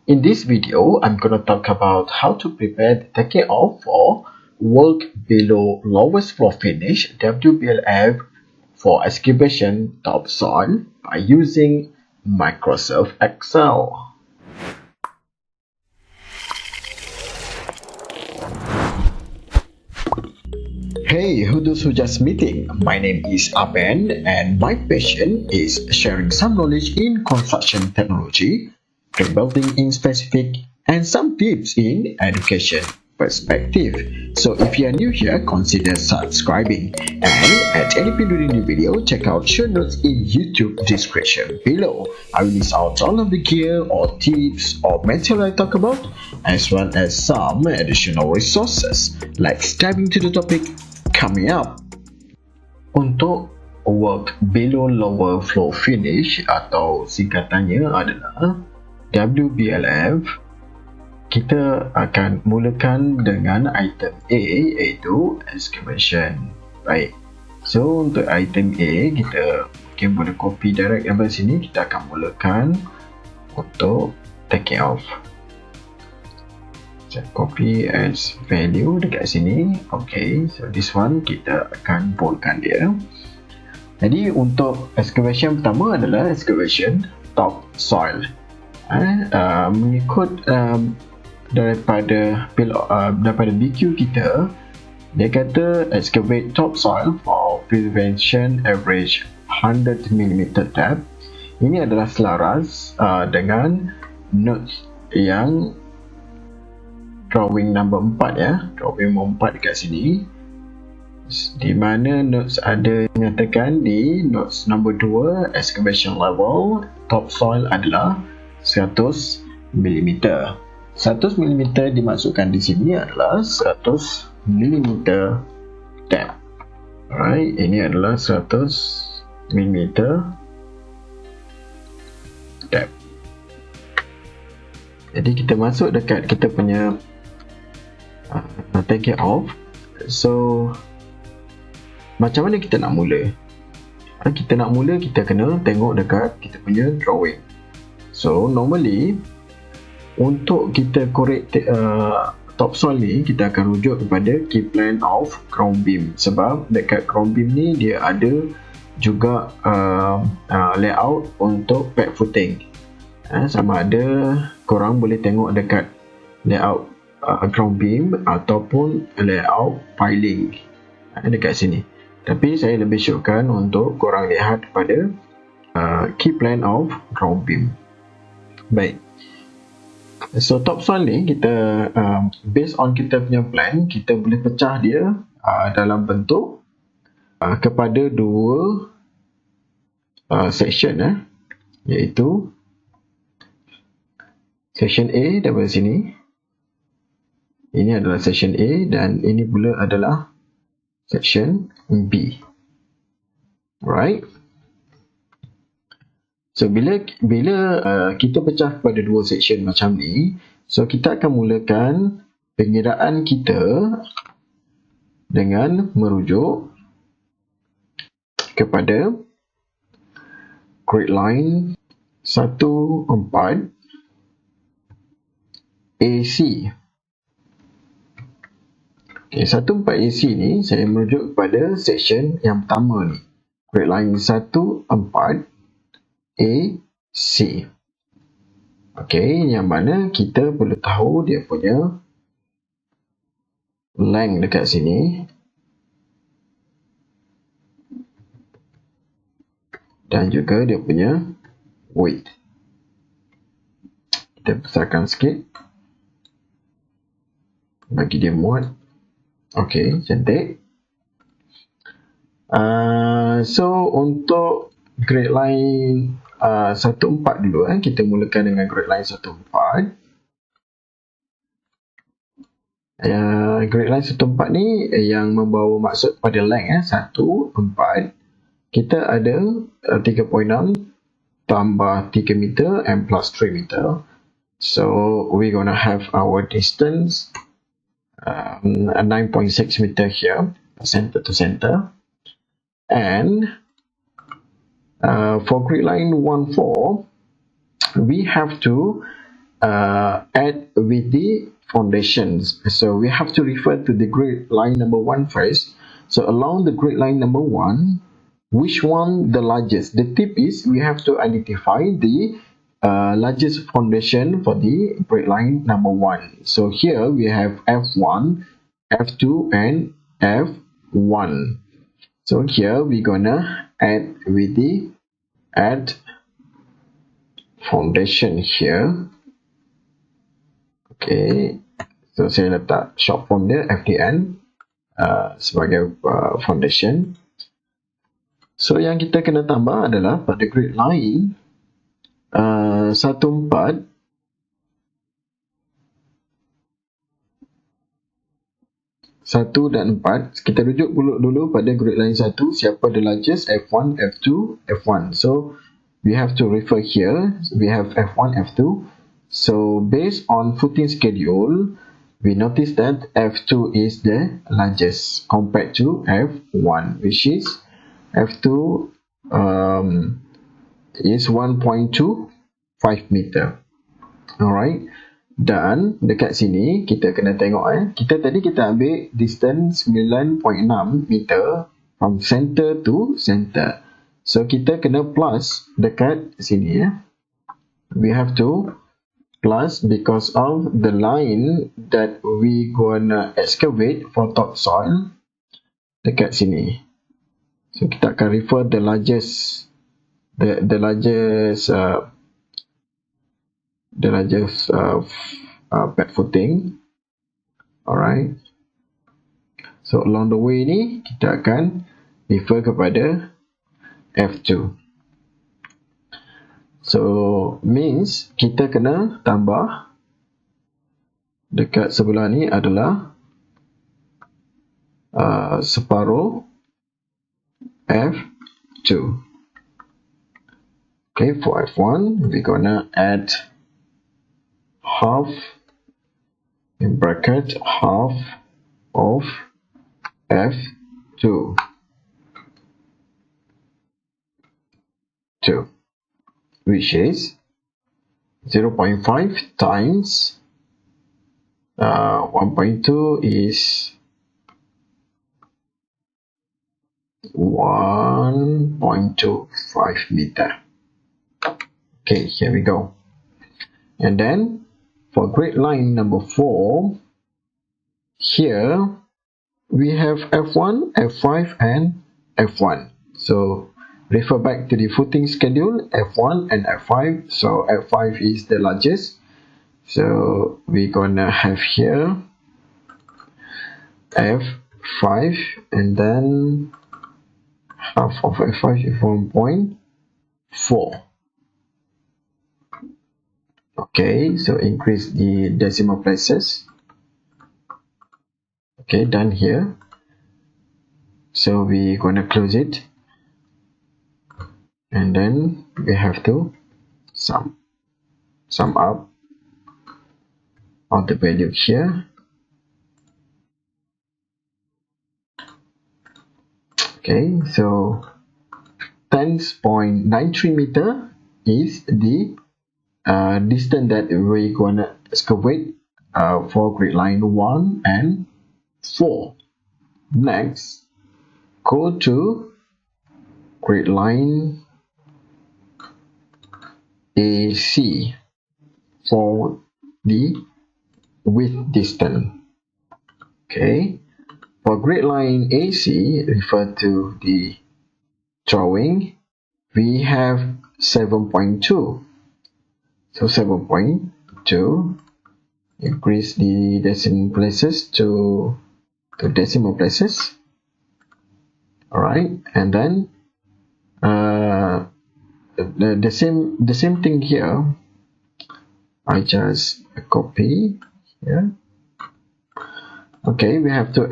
In this video, I'm going to talk about how to prepare the taking off for work below lowest floor finish WBLF for excavation topsoil by using Microsoft Excel. Hey, who those who just meeting? My name is Aben and my passion is sharing some knowledge in construction technology, building in specific, and some tips in education perspective. So if you are new here, consider subscribing. And at any point during the video, check out show notes in YouTube description below. I will list out all of the gear or tips or material I talk about, as well as some additional resources. Let's dive into the topic coming up. Untuk work below lower floor finish atau singkatannya adalah WBLF, kita akan mulakan dengan item A, iaitu excavation. Baik, so untuk item A, kita mungkin boleh copy direct dari sini. Kita akan mulakan untuk taking off. Saya copy as value dekat sini. Okay, so this one kita akan boldkan dia. Jadi untuk excavation pertama adalah excavation topsoil. Mengikut daripada BQ kita, dia kata excavate topsoil for prevention average 100 mm depth. Ini adalah selaras dengan notes yang drawing number 4 ya, drawing nombor 4 dekat sini, di mana notes ada menyatakan di notes number 2 excavation level topsoil adalah 100 mm. 100 mm dimasukkan di sini adalah 100 mm depth. Alright, ini adalah 100 mm depth. Jadi kita masuk dekat kita punya take it off. So macam mana kita nak mula? Kita nak mula, kita kena tengok dekat kita punya drawing. So normally untuk kita korek topsoil ni, kita akan rujuk kepada key plan of ground beam, sebab dekat ground beam ni dia ada juga layout untuk pad footing. Sama ada korang boleh tengok dekat layout ground beam ataupun layout piling dekat sini. Tapi saya lebih syukkan untuk korang lihat pada key plan of ground beam. Baik, so topsoil ni kita based on kita punya plan, kita boleh pecah dia dalam bentuk kepada dua section, iaitu section A daripada sini. Ini adalah section A dan ini pula adalah section B. Alright. So bila kita pecah kepada dua section macam ni, so kita akan mulakan pengiraan kita dengan merujuk kepada grid line 14 AC. Okay, 14 AC ni saya merujuk kepada section yang pertama ni, grid line 14 AC. Okay, yang mana kita perlu tahu dia punya length dekat sini dan juga dia punya width. Kita besarkan sikit bagi dia muat. Okay, cantik. So untuk grid line 14 dulu, kita mulakan dengan grid line 14. Grid line 14 ni yang membawa maksud pada length 14. Kita ada 3.6 tambah 3 meter and plus 3 meter. So we're gonna have our distance 9.6 meter here, center to center. And for grid line 14, we have to add with the foundations. So we have to refer to the grid line number 1 first. So along the grid line number 1, which one the largest? The tip is we have to identify the largest foundation for the grid line number 1. So here we have F1, F2 and F1. So here we're gonna add with the add foundation here. Okay, so saya letak short form dia FDN sebagai foundation. So yang kita kena tambah adalah pada grid line 1, 4 1 dan 4. Kita rujuk dulu pada grid line 1, siapa the largest, F1, F2, F1. So we have to refer here, we have F1, F2. So based on footing schedule, we notice that F2 is the largest compared to F1, which is F2 is 1.25 meter. Alright. Dan dekat sini kita kena tengok kita ambil distance 9.6 meter from center to center. So kita kena plus dekat sini We have to plus because of the line that we gonna excavate for topsoil dekat sini. So kita akan refer the largest bed footing. Alright. So along the way ni kita akan refer kepada F2. So means kita kena tambah dekat sebelah ni adalah separuh F2. Okay, for F1 we're gonna add half in bracket half of F2 which is 0.5 times 1.2 is 1.25 meter. Okay, here we go. And then for grid line number 4, here we have F1, F5 and F1. So refer back to the footing schedule, F1 and F5. So F5 is the largest. So we're gonna have here F5 and then half of F5 is 1.4. Okay, so increase the decimal places. Okay, done here. So we're gonna close it. And then we have to sum up all the value here. Okay, so 10.93 meter is the distance that we're gonna excavate for grid line 1 and 4. Next, go to grid line AC for the width distance. Okay, for grid line AC, refer to the drawing, we have 7.2. So 7.2, increase the decimal places to decimal places. Alright, and then the same thing here. I just copy here. Okay, we have to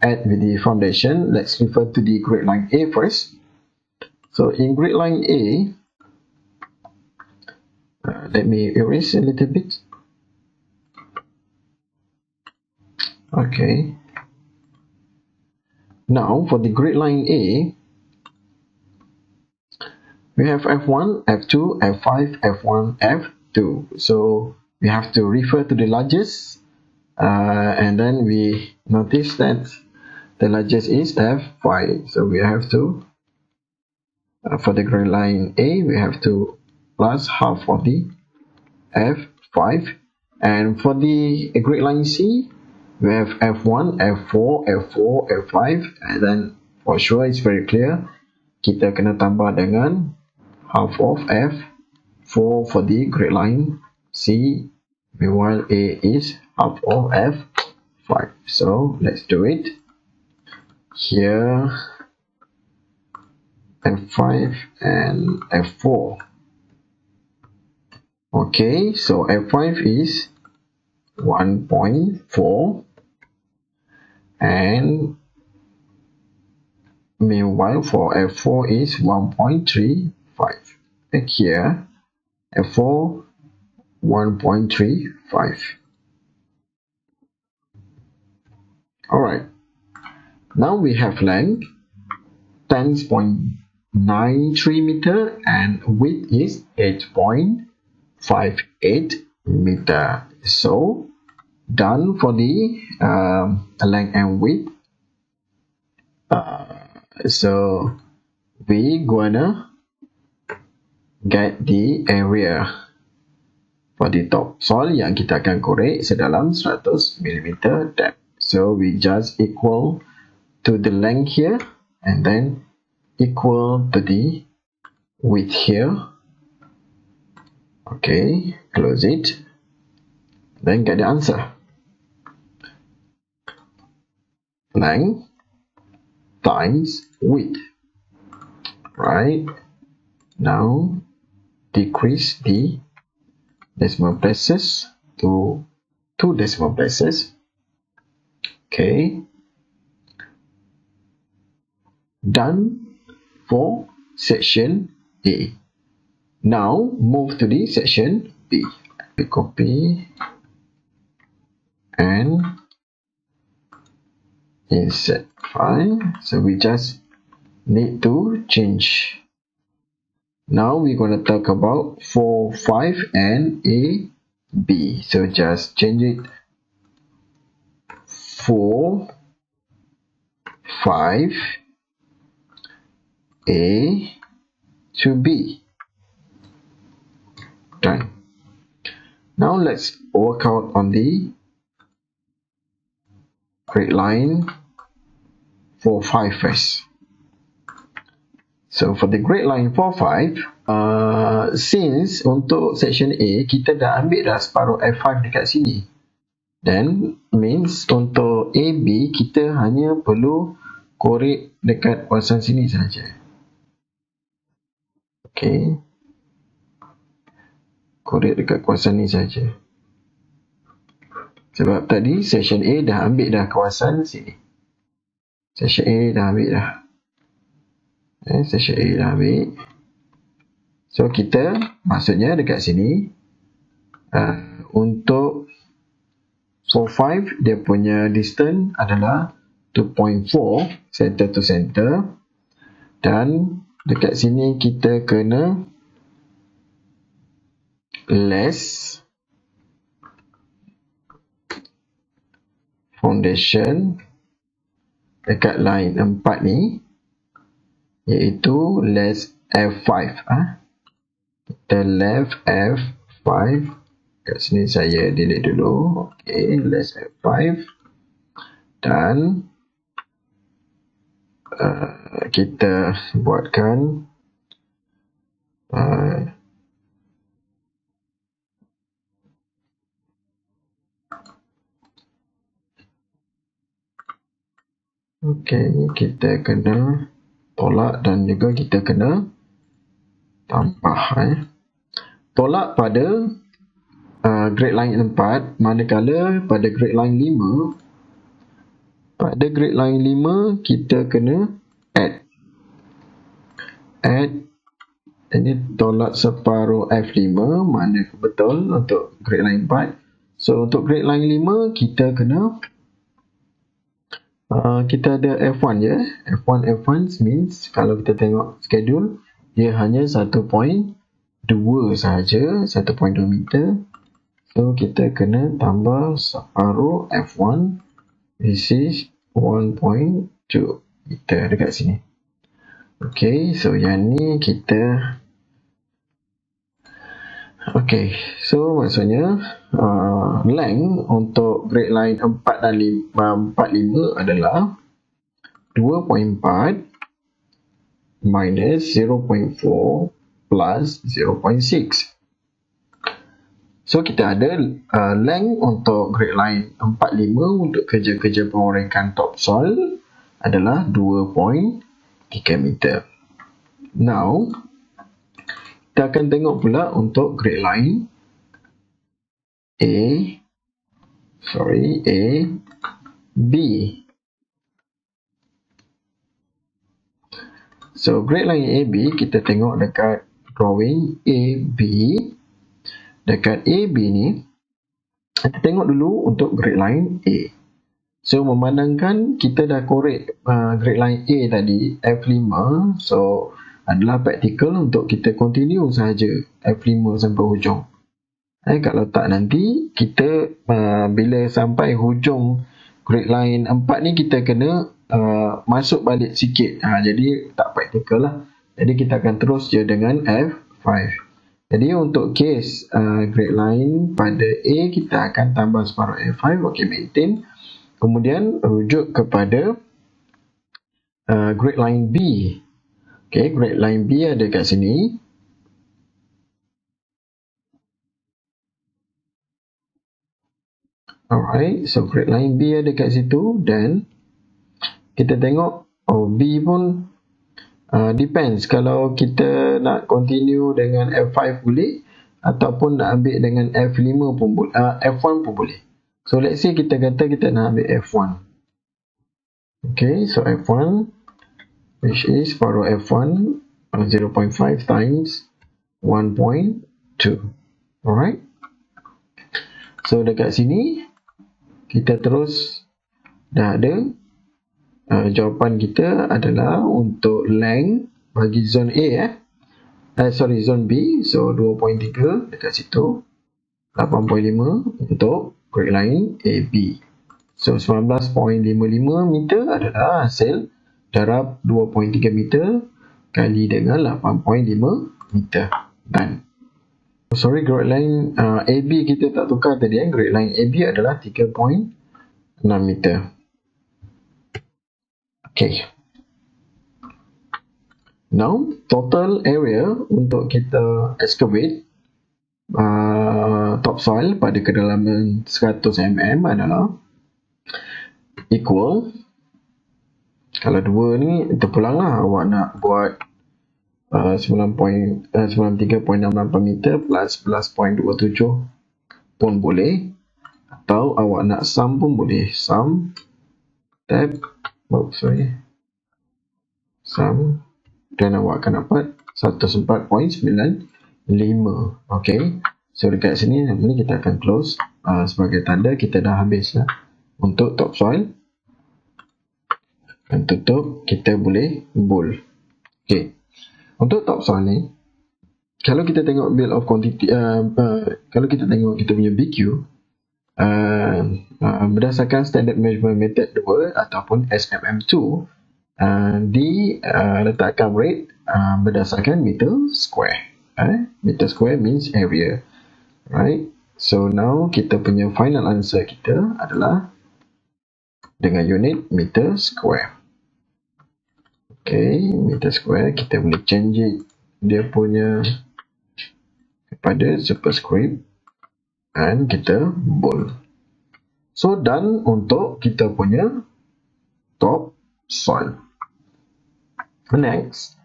add with the foundation. Let's refer to the grid line A first. So in grid line A, let me erase a little bit. Okay. Now for the grid line A, we have F1, F2, F5, F1, F2. So we have to refer to the largest, and then we notice that the largest is F5. So we have to, for the grid line A, we have to plus half of the F5. And for the grid line C, we have F1, F4, F4, F5. And then for sure, it's very clear, kita kena tambah dengan half of F4 for the grid line C, meanwhile A is half of F5. So let's do it. Here, F5 and F4. Okay, so F5 is 1.4, and meanwhile for F4 is 1.35. And here, F4 1.35. Alright, now we have length 10.93 meter and width is 8.58 meter. So done for the length and width. So we gonna get the area for the topsoil yang kita akan korek sedalam 100 mm depth. So we just equal to the length here and then equal to the width here. Okay, close it. Then get the answer. Length times width. Right. Now decrease the decimal places to 2 decimal places. Okay. Done for section A. Now move to the section B. We copy and insert file. So we just need to change. Now we're going to talk about 4, 5 and A, B. So just change it 4, 5, A to B. Done. Now let's work out on the grid line for 5 first. So for the grid line for 5, since untuk section A kita dah ambil dah separuh F5 dekat sini, then means untuk AB kita hanya perlu korek dekat kawasan sini saja. Okay, korek dekat kawasan ni saja. Sebab tadi section A dah ambil dah kawasan sini. Section A dah ambil dah. Section A dah ambil. So kita maksudnya dekat sini untuk 4-5 dia punya distance adalah 2.4 center to center, dan dekat sini kita kena less foundation dekat line 4 ni, iaitu less F5. Kita left F5 kat sini, saya delete dulu. Okay, less F5 dan kita buatkan okay, kita kena tolak dan juga kita kena tambah. Tolak pada grade line 4, manakala pada grade line 5, pada grade line 5 kita kena add. Ini tolak separuh F5, mana betul untuk grade line 4. So untuk grade line 5 kita kena kita ada F1 je. F1 means kalau kita tengok schedule, dia hanya 1.2 sahaja, 1.2 meter. So kita kena tambah separuh F1, this is 1.2 meter dekat sini. Okay, so yang ni kita okay, so maksudnya length untuk grade line 4 dan 5 adalah 2.4 minus 0.4 plus 0.6. So kita ada length untuk grade line 45 untuk kerja-kerja pengorengkan topsoil adalah 2.3 meter. Now, kita akan tengok pula untuk grade line A, B. So grade line AB kita tengok dekat drawing AB. Dekat AB ni, kita tengok dulu untuk grade line A. So, memandangkan kita dah korek grade line A tadi, F5. So, adalah praktikal untuk kita continue sahaja F5 sampai hujung. Kalau tak nanti, kita bila sampai hujung grade line 4 ni, kita kena masuk balik sikit. Jadi, tak praktikal lah. Jadi, kita akan terus je dengan F5. Jadi untuk case grade line pada A, kita akan tambah separuh F5, okay, maintain. Kemudian rujuk kepada grade line B. Okay, grade line B ada kat sini. Alright, so grade line B ada kat situ. Dan kita tengok B pun depends, kalau kita nak continue dengan F5 boleh, ataupun nak ambil dengan F5 pun boleh, F1 pun boleh. So let's say kita kata kita nak ambil F1. Okay, so F1 which is separuh F1 0.5 times 1.2. Alright, so dekat sini kita terus dah ada jawapan kita adalah untuk length bagi zone A zone B, so 2.3 dekat situ, 8.5 untuk grade line AB. So 19.55 meter adalah hasil darab 2.3 meter kali dengan 8.5 meter. Dan sorry, grade line AB kita tak tukar tadi, grade line AB adalah 3.6 meter. Okay. Now, total area untuk kita excavate topsoil pada kedalaman 100 mm adalah equal. Kalau dua ni terpulang lah, awak nak buat 93.68 meter plus 11.27 pun boleh, atau awak nak sum pun boleh. Sum tab sum, dan awak akan dapat 104.95. Okay, so dekat sini kita akan close sebagai tanda kita dah habis lah untuk topsoil. Dan tutup, kita boleh bold. Okay, untuk topsoil ni, kalau kita tengok bill of quantity, kalau kita tengok kita punya BQ, berdasarkan standard measurement method 2 ataupun SMM2, diletakkan rate berdasarkan meter square. Meter square means area, right? So now kita punya final answer kita adalah dengan unit meter square. Okay, meter square kita boleh change it, dia punya kepada superscript, and kita bold. So done untuk kita punya topsoil. Next,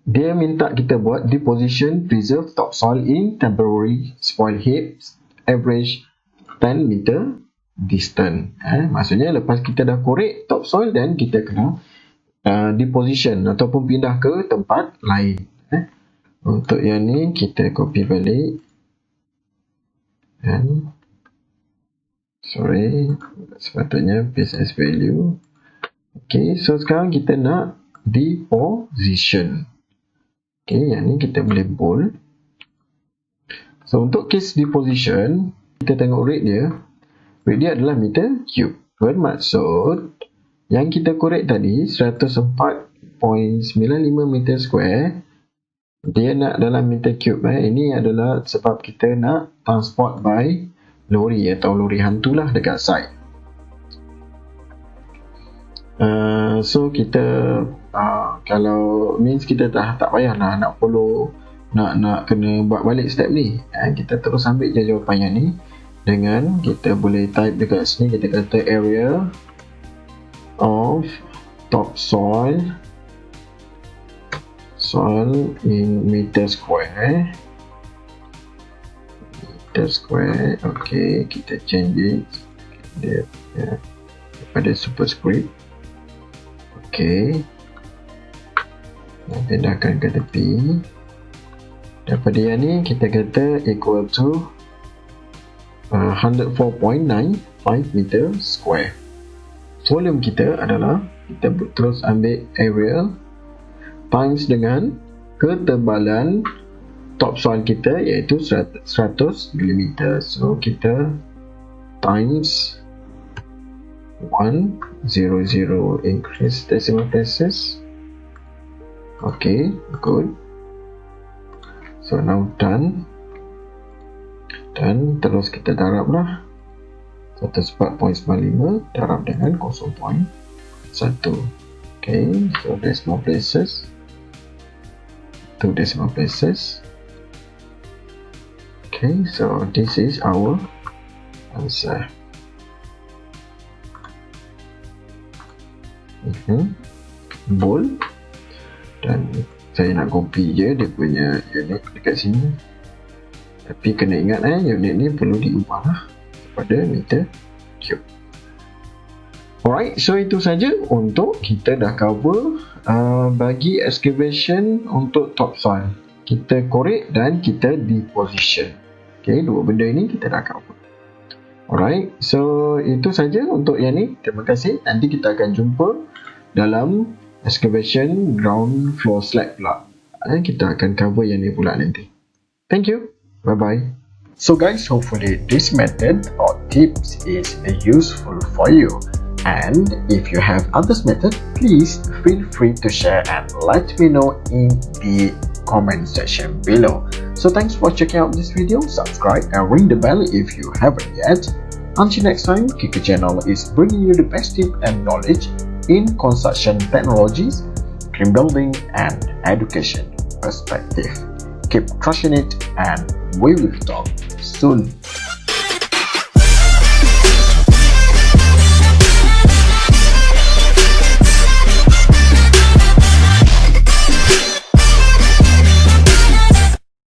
dia minta kita buat deposition preserve topsoil in temporary soil heaps average 10 meter distance. Maksudnya lepas kita dah korek topsoil, dan kita kena deposition ataupun pindah ke tempat lain. Untuk yang ni kita copy balik. And sorry, sepatutnya paste as value. Okay, so sekarang kita nak deposition. Okay, yang ni kita boleh bold. So untuk case deposition, kita tengok rate dia adalah meter cube. Bermaksud yang kita korek tadi 104.95 meter square, dia nak dalam meter cube. Ini adalah sebab kita nak transport by lori atau lori hantu lah dekat site. So kita kalau means kita tak payah nak follow, nak kena buat balik step ni. Kita terus ambil je jawapan yang ni dengan kita boleh type dekat sini, kita kata area of topsoil in meter square. Okay, kita change it daripada superscript. Okay, pindahkan ke tepi. Daripada yang ni kita kata equal to 104.95 meter square. Volume kita adalah, kita terus ambil area times dengan ketebalan topsoil kita iaitu 100 mm. So kita times 100 increase decimal places. Okay, good. So now done. Dan terus kita darab lah 104.95 darab dengan 0.1. Okay, so decimal places, 2 decimal places. Okay, so this is our answer. Bold. Dan saya nak copy je dia punya unit dekat sini. Tapi kena ingat unit ni perlu diubah lah kepada meter cube. Alright, so itu saja untuk kita dah cover bagi excavation untuk topsoil. Kita korek dan kita deposition. Okay, dua benda ini kita dah cover. Alright, so itu saja untuk yang ni. Terima kasih. Nanti kita akan jumpa dalam excavation ground floor slab pula. Kita akan cover yang ni pula nanti. Thank you. Bye-bye. So guys, hopefully this method or tips is useful for you. And if you have others method, please feel free to share and let me know in the comment section below. So thanks for checking out this video. Subscribe and ring the bell if you haven't yet. Until next time, Kika Channel is bringing you the best tip and knowledge in construction technologies, team building and education perspective. Keep crushing it and we will talk soon.